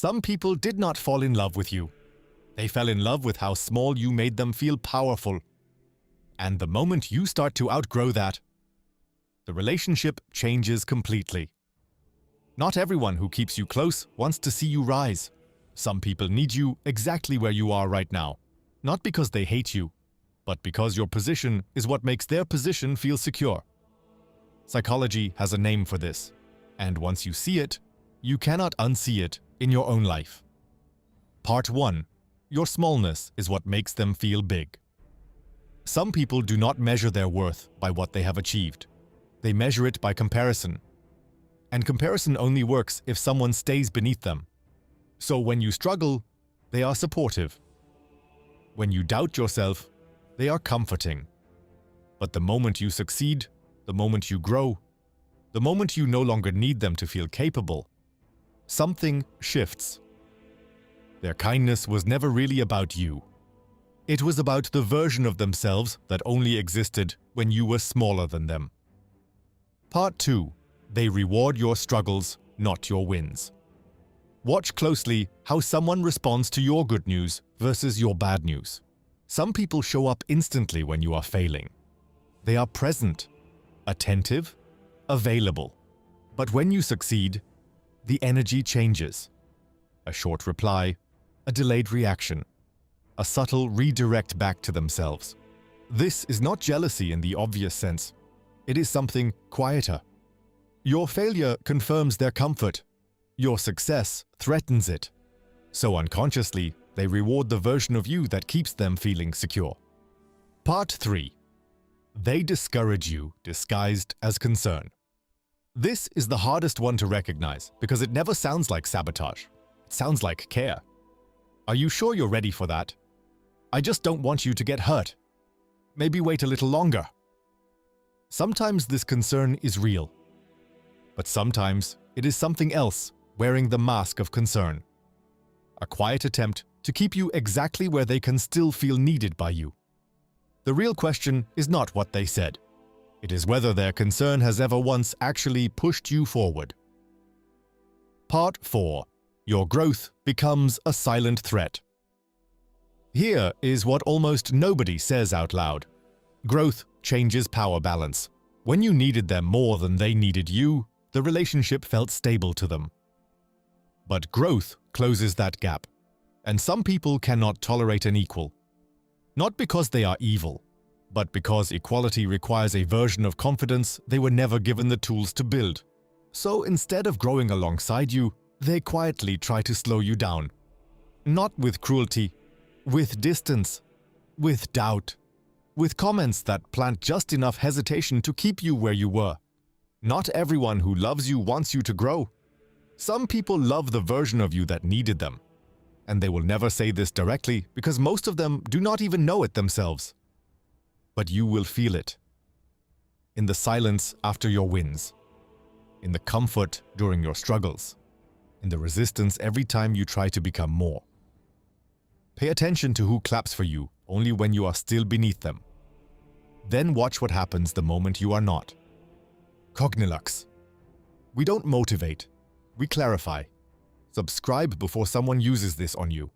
Some people did not fall in love with you. They fell in love with how small you made them feel powerful. And the moment you start to outgrow that, the relationship changes completely. Not everyone who keeps you close wants to see you rise. Some people need you exactly where you are right now, not because they hate you, but because your position is what makes their position feel secure. Psychology has a name for this, and once you see it, you cannot unsee it in your own life. Part 1. Your smallness is what makes them feel big. Some people do not measure their worth by what they have achieved. They measure it by comparison. And comparison only works if someone stays beneath them. So when you struggle, they are supportive. When you doubt yourself, they are comforting. But the moment you succeed, the moment you grow, the moment you no longer need them to feel capable, something shifts. Their kindness was never really about you. It was about the version of themselves that only existed when you were smaller than them. Part 2. They reward your struggles, not your wins. Watch closely how someone responds to your good news versus your bad news. Some people show up instantly when you are failing. They are present, attentive, available. But when you succeed, the energy changes. A short reply, a delayed reaction, a subtle redirect back to themselves. This is not jealousy in the obvious sense. It is something quieter. Your failure confirms their comfort. Your success threatens it. So unconsciously, they reward the version of you that keeps them feeling secure. Part 3. They discourage you disguised as concern. This is the hardest one to recognize because it never sounds like sabotage. It sounds like care. Are you sure you're ready for that? I just don't want you to get hurt. Maybe wait a little longer. Sometimes this concern is real, but sometimes it is something else wearing the mask of concern. A quiet attempt to keep you exactly where they can still feel needed by you. The real question is not what they said. It is whether their concern has ever once actually pushed you forward. Part 4. Your growth becomes a silent threat. Here is what almost nobody says out loud. Growth changes power balance. When you needed them more than they needed you, the relationship felt stable to them. But growth closes that gap, and some people cannot tolerate an equal. Not because they are evil, but because equality requires a version of confidence they were never given the tools to build. So instead of growing alongside you, they quietly try to slow you down. Not with cruelty, with distance, with doubt, with comments that plant just enough hesitation to keep you where you were. Not everyone who loves you wants you to grow. Some people love the version of you that needed them. And they will never say this directly because most of them do not even know it themselves. But you will feel it. In the silence after your wins. In the comfort during your struggles. In the resistance every time you try to become more. Pay attention to who claps for you only when you are still beneath them. Then watch what happens the moment you are not. Cognilux. We don't motivate, we clarify. Subscribe before someone uses this on you.